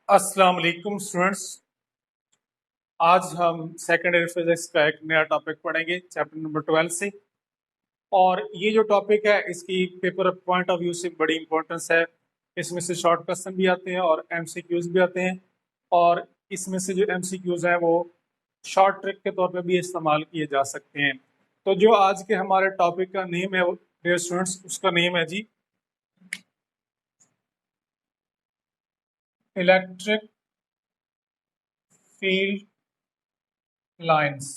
अस्सलाम वालेकुम स्टूडेंट्स। आज हम सेकेंड ईयर फिजिक्स का एक नया टॉपिक पढ़ेंगे चैप्टर नंबर 12 से। और ये जो टॉपिक है इसकी पेपर पॉइंट ऑफ व्यू से बड़ी इंपॉर्टेंस है। इसमें से शॉर्ट क्वेश्चन भी आते हैं और एमसीक्यूज भी आते हैं। और इसमें से जो एमसीक्यूज हैं वो शॉर्ट ट्रिक के तौर पे भी इस्तेमाल किए जा सकते हैं। तो जो आज के हमारे टॉपिक का नेम है डियर स्टूडेंट्स, उसका नेम है जी इलेक्ट्रिक फील्ड लाइंस।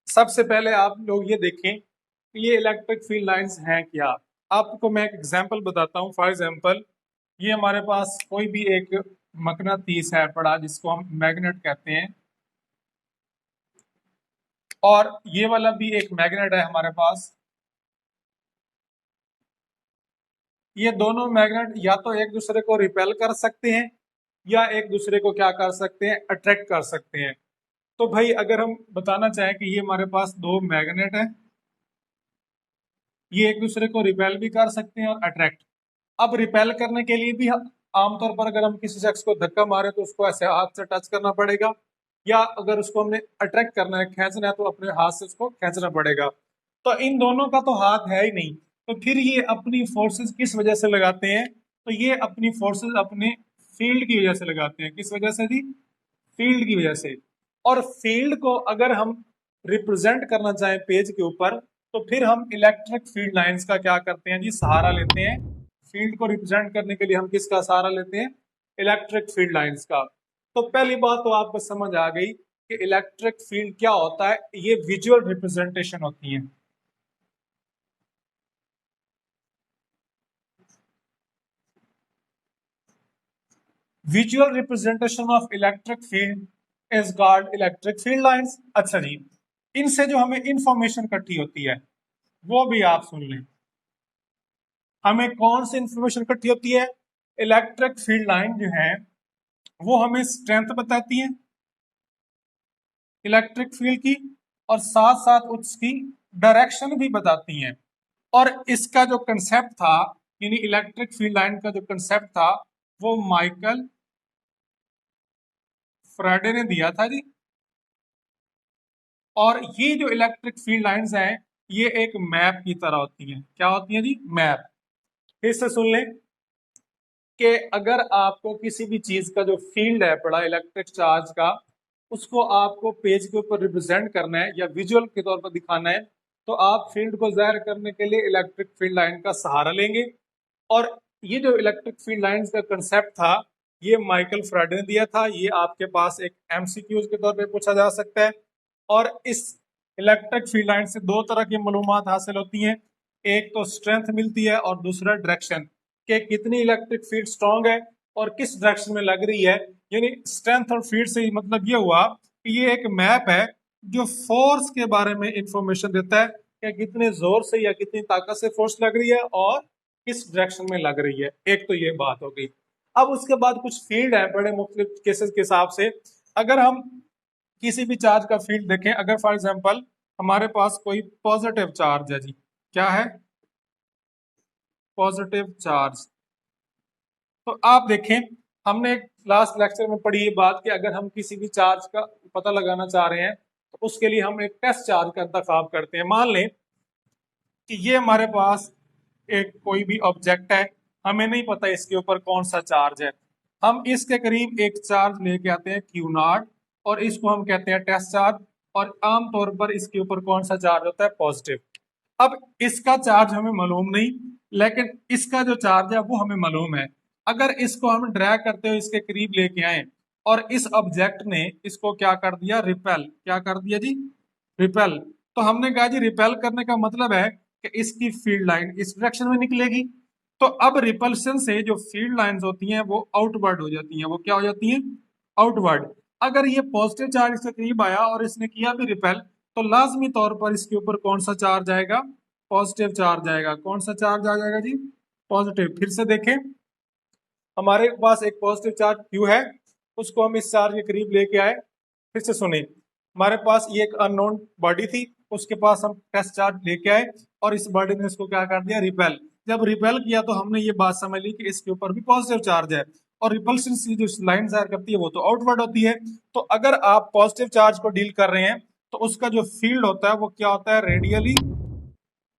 सबसे पहले आप लोग ये देखें कि ये इलेक्ट्रिक फील्ड लाइंस हैं क्या। आपको मैं एक एग्जांपल बताता हूँ। फॉर एग्जांपल, ये हमारे पास कोई भी एक मकनातीस है पड़ा, जिसको हम मैग्नेट कहते हैं, और ये वाला भी एक मैग्नेट है हमारे पास। ये दोनों मैग्नेट या तो एक दूसरे को रिपेल कर सकते हैं या एक दूसरे को क्या कर सकते हैं, अट्रैक्ट कर सकते हैं। तो भाई अगर हम बताना चाहें कि ये हमारे पास दो मैग्नेट है, ये एक दूसरे को रिपेल भी कर सकते हैं और अट्रैक्ट। अब रिपेल करने के लिए भी आमतौर पर अगर हम किसी शख्स को धक्का मारे तो उसको ऐसे हाथ से टच करना पड़ेगा, या अगर उसको हमने अट्रैक्ट करना है, खींचना है, तो अपने हाथ से उसको खींचना पड़ेगा। तो इन दोनों का तो हाथ है ही नहीं, तो फिर ये अपनी फोर्सेस किस वजह से लगाते हैं? तो ये अपनी फोर्सेस अपने फील्ड की वजह से लगाते हैं। किस वजह से जी? फील्ड की वजह से। और फील्ड को अगर हम रिप्रेजेंट करना चाहें पेज के ऊपर, तो फिर हम इलेक्ट्रिक फील्ड लाइंस का क्या करते हैं जी, सहारा लेते हैं। फील्ड को रिप्रेजेंट करने के लिए हम किसका सहारा लेते हैं? इलेक्ट्रिक फील्ड लाइंस का। तो पहली बात तो आपको समझ आ गई कि इलेक्ट्रिक फील्ड क्या होता है। ये विजुअल रिप्रेजेंटेशन होती है। Visual representation of electric field is called electric field lines. अच्छा जी, इनसे जो हमें इंफॉर्मेशन इकट्ठी होती है वो भी आप सुन लें। हमें कौन सी इंफॉर्मेशन इकट्ठी होती है? इलेक्ट्रिक फील्ड लाइन जो है वो हमें स्ट्रेंथ बताती है इलेक्ट्रिक फील्ड की, और साथ साथ उसकी डायरेक्शन भी बताती हैं। और इसका जो कंसेप्ट था, यानी इलेक्ट्रिक फील्ड लाइन का जो कंसेप्ट था, वो माइकल फ्राडे ने दिया था जी। और ये जो इलेक्ट्रिक फील्ड लाइंस हैं, ये एक मैप की तरह होती हैं। क्या होती हैं जी? मैप। फिर से सुन लें कि अगर आपको किसी भी चीज का जो फील्ड है पड़ा इलेक्ट्रिक चार्ज का, उसको आपको पेज के ऊपर रिप्रेजेंट करना है या विजुअल के तौर पर दिखाना है, तो आप फील्ड को जाहिर करने के लिए इलेक्ट्रिक फील्ड लाइन का सहारा लेंगे। और ये जो इलेक्ट्रिक फील्ड लाइंस का कंसेप्ट था, ये माइकल फ्राडे ने दिया था। ये आपके पास एक एमसीक्यूज के तौर पे पूछा जा सकता है। और इस इलेक्ट्रिक फील्ड लाइन से दो तरह की मालूमात हासिल होती हैं। एक तो स्ट्रेंथ मिलती है और दूसरा डायरेक्शन, कि कितनी इलेक्ट्रिक फील्ड स्ट्रांग है और किस डायरेक्शन में लग रही है। यानी स्ट्रेंथ और फील्ड से मतलब ये हुआ कि ये एक मैप है जो फोर्स के बारे में इंफॉर्मेशन देता है, कि कितने जोर से या कितनी ताकत से फोर्स लग रही है और किस डायरेक्शन में लग रही है। एक तो ये बात हो गई। अब उसके बाद कुछ फील्ड है बड़े मुख्तलिफ केसेस के हिसाब से। अगर हम किसी भी चार्ज का फील्ड देखें, अगर फॉर एग्जांपल हमारे पास कोई पॉजिटिव चार्ज है जी, क्या है? Positive charge. तो आप देखें, हमने लास्ट लेक्चर में पढ़ी ये बात कि अगर हम किसी भी चार्ज का पता लगाना चाह रहे हैं तो उसके लिए हम एक टेस्ट चार्ज का इंतखाब करते हैं। मान लें कि ये हमारे पास एक कोई भी ऑब्जेक्ट है, हमें नहीं पता इसके ऊपर कौन सा चार्ज है। हम इसके करीब एक चार्ज लेके आते हैं क्यू नॉट, और इसको हम कहते हैं टेस्ट चार्ज। और आमतौर पर इसके ऊपर कौन सा चार्ज होता है? पॉजिटिव। अब इसका चार्ज हमें मालूम नहीं, लेकिन इसका जो चार्ज है वो हमें मालूम है। अगर इसको हम ड्रैग करते हुए इसके करीब लेके आए और इस ऑब्जेक्ट ने इसको क्या कर दिया? रिपेल। क्या कर दिया जी? रिपेल। तो हमने कहा जी रिपेल करने का मतलब है कि इसकी फील्ड लाइन इस डायरेक्शन में निकलेगी। तो अब रिपल्शन से जो फील्ड लाइंस होती हैं वो आउटवर्ड हो जाती हैं। वो क्या हो जाती हैं? आउटवर्ड। अगर ये पॉजिटिव चार्ज इसके करीब आया और इसने किया भी रिपेल, तो लाजमी तौर पर इसके ऊपर कौन सा चार्ज आएगा? पॉजिटिव चार्ज आएगा। कौन सा चार्ज आ जाएगा जी? पॉजिटिव। फिर से देखें, हमारे पास एक पॉजिटिव चार्ज Q है, उसको हम इस चार्ज के करीब लेके आए। फिर से सुने, हमारे पास ये एक अननोन बॉडी थी, उसके पास हम टेस्ट चार्ज लेके आए और इस बॉडी ने इसको क्या कर दिया? रिपेल। जब रिपेल किया तो हमने ये बात समझ ली कि इसके ऊपर भी पॉजिटिव चार्ज है। और रिपल्शन से जो लाइन जाहिर करती है वो तो आउटवर्ड होती है। तो अगर आप पॉजिटिव चार्ज को डील कर रहे हैं तो उसका जो फील्ड होता है वो क्या होता है, रेडियली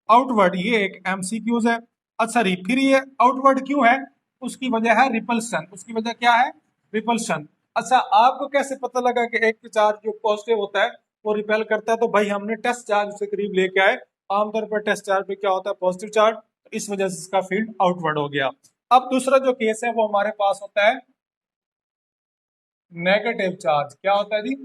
आउटवर्ड। ये एक एमसीक्यूज है। अच्छा फिर ये आउटवर्ड क्यों है, उसकी वजह है रिपल्शन। उसकी वजह क्या है, रिपल्शन। अच्छा आपको कैसे पता लगा कि एक चार्ज जो पॉजिटिव होता है वो रिपेल करता है, तो भाई हमने टेस्ट चार्ज से करीब लेके आए। आमतौर पर टेस्ट चार्ज पे क्या होता है, पॉजिटिव चार्ज, तो इस वजह से इसका फील्ड आउटवर्ड हो गया। अब दूसरा जो केस है वो हमारे पास होता है नेगेटिव चार्ज। क्या होता है जी,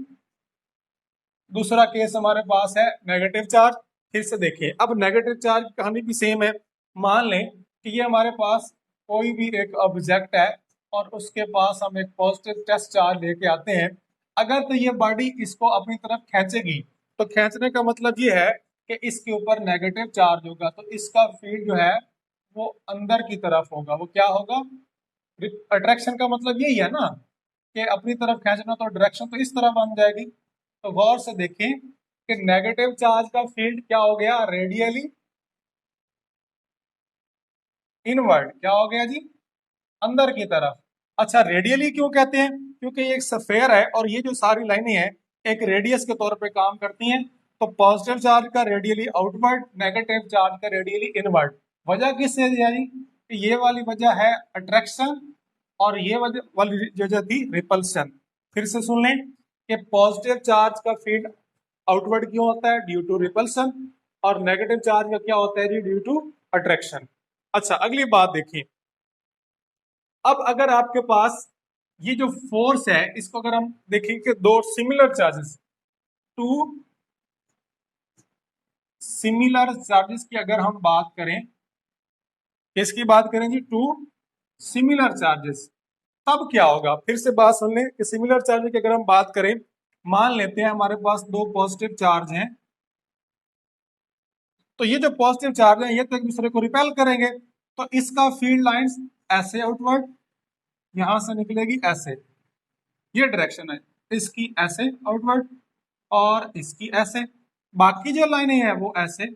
दूसरा केस हमारे पास है नेगेटिव चार्ज। फिर से देखिए, अब नेगेटिव चार्ज की कहानी भी सेम है। मान लें कि ये हमारे पास कोई भी एक ऑब्जेक्ट है और उसके पास हम एक पॉजिटिव टेस्ट चार्ज लेके आते हैं। अगर तो ये बॉडी इसको अपनी तरफ खींचेगी, तो खींचने का मतलब ये है कि इसके ऊपर नेगेटिव चार्ज होगा, तो इसका फील्ड जो है वो अंदर की तरफ होगा। वो क्या होगा, अट्रैक्शन का मतलब यही है ना कि अपनी तरफ खींचना, तो डायरेक्शन तो इस तरह बन जाएगी। तो गौर से देखें कि नेगेटिव चार्ज का फील्ड क्या हो गया, रेडियली इनवर्ड। क्या हो गया जी, अंदर की तरफ। अच्छा रेडियली क्यों कहते हैं, क्योंकि ये एक स्फेयर है और ये जो सारी लाइनें हैं एक रेडियस के तौर पे काम करती हैं। तो पॉजिटिव चार्ज का रेडियली आउटवर्ड, नेगेटिव चार्ज का रेडियली इनवर्ड। वजह किससे है यानी कि ये वाली वजह है अट्रैक्शन और ये वाली वजह थी रिपल्शन। फिर से सुन लें कि पॉजिटिव चार्ज का फील्ड आउटवर्ड क्यों होता है, ड्यू टू रिपल्शन, और नेगेटिव चार्ज का क्या होता है जी, ड्यू टू अट्रैक्शन। अच्छा अगली बात देखिए, अब अगर आपके पास ये जो फोर्स है इसको अगर हम देखें कि दो similar charges, two similar charges की अगर हम बात करें, किसकी बात करें जी, टू सिमिलर चार्जेस, तब क्या होगा। फिर से बात सुन लें कि सिमिलर चार्ज की अगर हम बात करें, मान लेते हैं हमारे पास दो पॉजिटिव चार्ज हैं, तो ये जो पॉजिटिव चार्ज है ये तो एक दूसरे को रिपेल करेंगे। तो इसका फील्ड लाइंस ऐसे आउटवर्ड, यहां से निकलेगी ऐसे, ये डायरेक्शन है, इसकी ऐसे आउटवर्ड और इसकी ऐसे, बाकी जो लाइनें हैं वो ऐसे।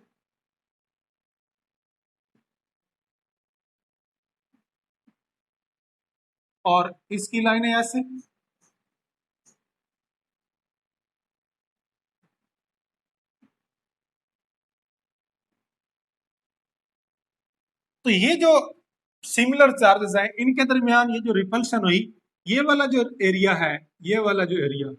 और इसकी लाइनें ऐसे। तो ये जो सिमिलर चार्जेस हैं इनके दरमियान ये जो रिपल्शन हुई, ये वाला जो एरिया है, ये वाला जो एरिया,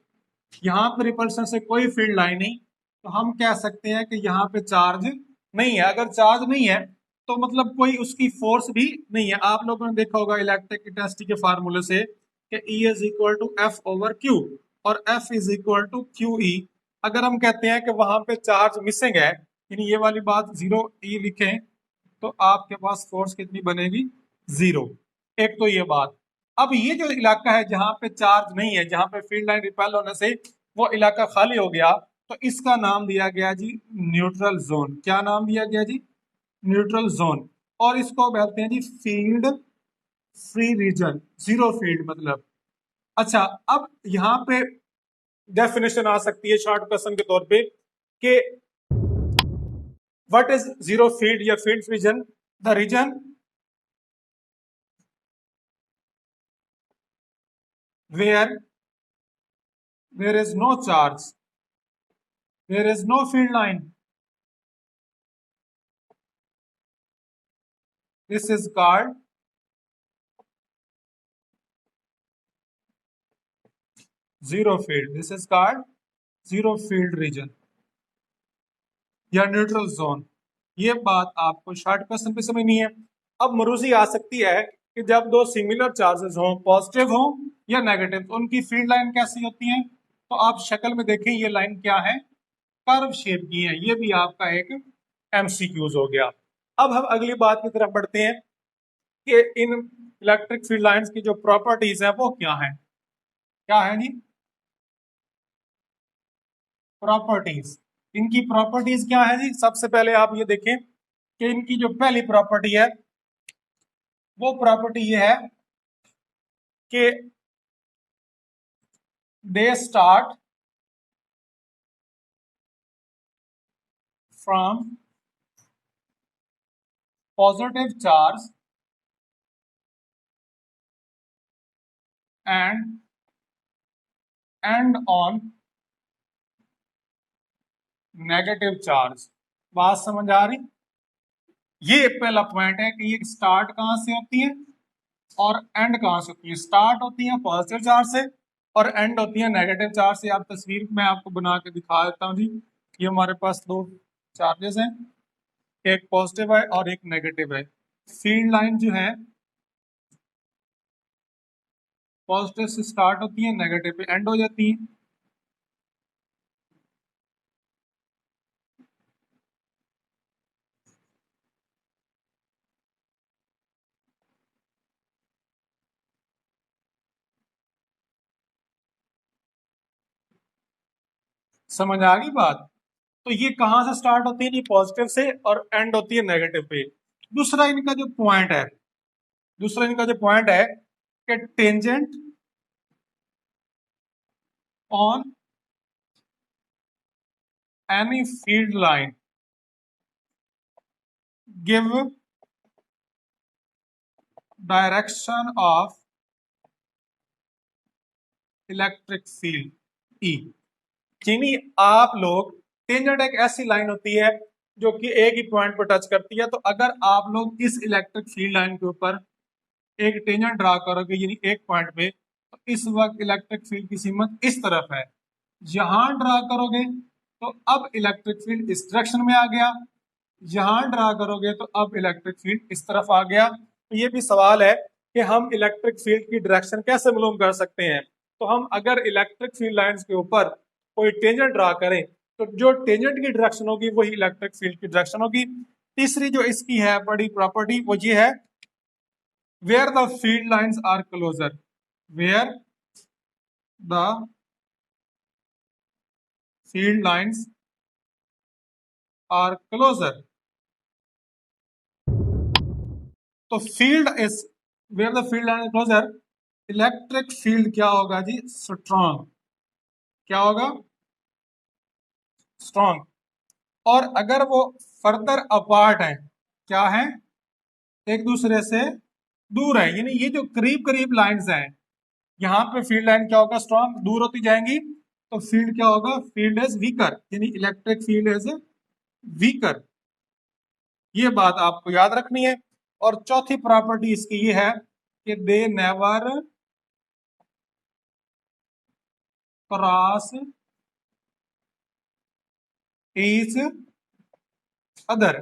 यहाँ पे रिपल्शन से कोई फील्ड लाइन नहीं, तो हम कह सकते हैं कि यहाँ पे चार्ज नहीं है। अगर चार्ज नहीं है तो मतलब कोई उसकी फोर्स भी नहीं है। आप लोगों ने देखा होगा इलेक्ट्रिसिटी के फार्मूले से कि E is equal to F over q और F is equal to q E. अगर हम कहते हैं कि वहां पे चार्ज मिसिंग है, यानी ये वाली बात जीरो ई लिखें, तो आपके पास फोर्स कितनी बनेगी, जीरो। एक तो ये बात। अब ये जो इलाका है जहां पे चार्ज नहीं है, जहां पे फील्ड लाइन रिपेल होने से वो इलाका खाली हो गया, तो इसका नाम दिया गया जी न्यूट्रल जोन। क्या नाम दिया गया जी, न्यूट्रल जोन। और इसको बोलते हैं जी field free region, zero field मतलब। अच्छा अब यहाँ पे डेफिनेशन आ सकती है शॉर्ट क्वेश्चन के तौर पे कि व्हाट इज जीरो फील्ड या field region, the region where there is no charge, there is no field line. This is called zero field. This is called zero field region या neutral zone. ये बात आपको short question पे समझनी है। अब मरूजी आ सकती है कि जब दो सिमिलर चार्जेस हों, पॉजिटिव हों या नेगेटिव, तो उनकी फील्ड लाइन कैसी होती है। तो आप शक्ल में देखें ये लाइन क्या है, कर्व शेप की है। ये भी आपका एक एमसीक्यूज हो गया। अब हम अगली बात की तरफ बढ़ते हैं कि इन इलेक्ट्रिक फील्ड लाइंस की जो प्रॉपर्टीज है वो क्या है। क्या है जी, प्रॉपर्टीज। इनकी प्रॉपर्टीज क्या है जी, सबसे पहले आप ये देखें कि इनकी जो पहली प्रॉपर्टी है वो प्रॉपर्टी ये है कि they start from positive charge and and on negative charge. बात समझ आ रही? ये पहला पॉइंट है कि ये स्टार्ट कहां से होती है और एंड कहां से होती है। स्टार्ट होती है पॉजिटिव चार्ज से और एंड होती है नेगेटिव चार्ज से। आप तस्वीर में आपको बना के दिखा देता हूं जी। ये हमारे पास दो चार्जेस हैं, एक पॉजिटिव है और एक नेगेटिव है। फील्ड लाइन जो है पॉजिटिव से स्टार्ट होती है, नेगेटिव पे एंड हो जाती है। समझ आ गई बात? तो ये कहां से स्टार्ट होती है? पॉजिटिव से और एंड होती है नेगेटिव पे। दूसरा इनका जो पॉइंट है, दूसरा इनका जो पॉइंट है कि tangent on any field line give direction of electric field E. यानी आप लोग, टेंजेंट एक ऐसी लाइन होती है जो कि एक ही पॉइंट पर टच करती है। तो अगर आप लोग इस इलेक्ट्रिक फील्ड लाइन के ऊपर एक टेंजेंट ड्रा करोगे यानी एक पॉइंट पे, तो इस वक्त इलेक्ट्रिक फील्ड की सीमत इस तरफ है। यहां ड्रा करोगे तो अब इलेक्ट्रिक फील्ड इस डायरेक्शन में आ गया, यहां ड्रा करोगे तो अब इलेक्ट्रिक फील्ड इस तरफ आ गया। तो ये भी सवाल है कि हम इलेक्ट्रिक फील्ड की डायरेक्शन कैसे मालूम कर सकते हैं। तो हम अगर इलेक्ट्रिक फील्ड लाइंस के ऊपर कोई टेंजेंट ड्रा करें तो जो टेंजेंट की डायरेक्शन होगी वही इलेक्ट्रिक फील्ड की डायरेक्शन होगी। तीसरी जो इसकी है बड़ी प्रॉपर्टी वो ये है, where the field lines are closer, where the field lines are closer. तो field is where the field line closer, electric field क्या होगा जी? स्ट्रॉन्ग। क्या होगा? स्ट्रॉन्ग। और अगर वो फर्दर अपार्ट है, क्या है? एक दूसरे से दूर है, यानी ये जो करीब करीब लाइंस हैं, यहाँ पे फील्ड लाइन क्या होगा? स्ट्रॉन्ग। दूर होती जाएंगी तो फील्ड क्या होगा? फील्ड इज वीकर, यानी इलेक्ट्रिक फील्ड इज वीकर। ये बात आपको याद रखनी है। और चौथी प्रॉपर्टी इसकी ये है कि they never cross each other.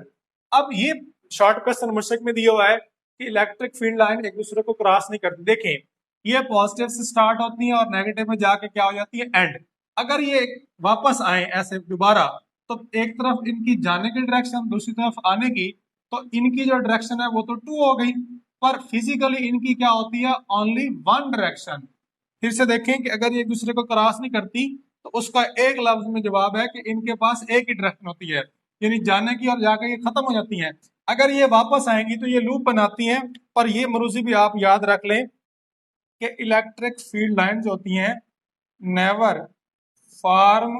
अब ये शॉर्ट क्वेश्चन मुझसे में दिया हुआ है कि इलेक्ट्रिक फील्ड लाइन एक दूसरे को क्रॉस नहीं करती। देखें, ये पॉजिटिव से स्टार्ट होती है और नेगेटिव में जाके क्या हो जाती है? एंड। अगर ये वापस आए ऐसे दोबारा, तो एक तरफ इनकी जाने की डायरेक्शन, दूसरी तरफ आने की, तो इनकी जो डायरेक्शन है वो तो टू हो गई, पर फिजिकली इनकी क्या होती है? Only one direction. फिर से देखें कि अगर ये एक दूसरे को क्रॉस नहीं करती तो उसका एक लफ्ज में जवाब है कि इनके पास एक ही डायरेक्शन होती है, यानी जाने की और जाकर ये खत्म हो जाती हैं। अगर ये वापस आएंगी तो ये लूप बनाती हैं। पर ये मरूजी भी आप याद रख लें कि इलेक्ट्रिक फील्ड लाइंस होती हैं नेवर फॉर्म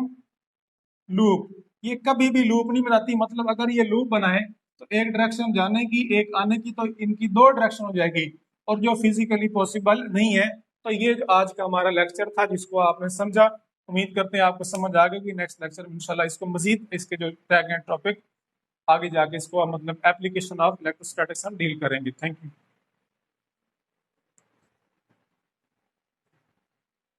लूप, ये कभी भी लूप नहीं बनाती। मतलब अगर ये लूप बनाए तो एक डायरेक्शन जाने की एक आने की, तो इनकी दो डायरेक्शन हो जाएगी, और जो फिजिकली पॉसिबल नहीं है। तो ये जो आज का हमारा लेक्चर था जिसको आपने समझा, उम्मीद करते हैं आपको समझ आ गई। नेक्स्ट लेक्चर में इंशाल्लाह इसको मजीद इसके जो टैग एंड टॉपिक आगे जाके इसको मतलब एप्लीकेशन ऑफ इलेक्ट्रोस्टैटिक्स हम डील करेंगे। Thank you.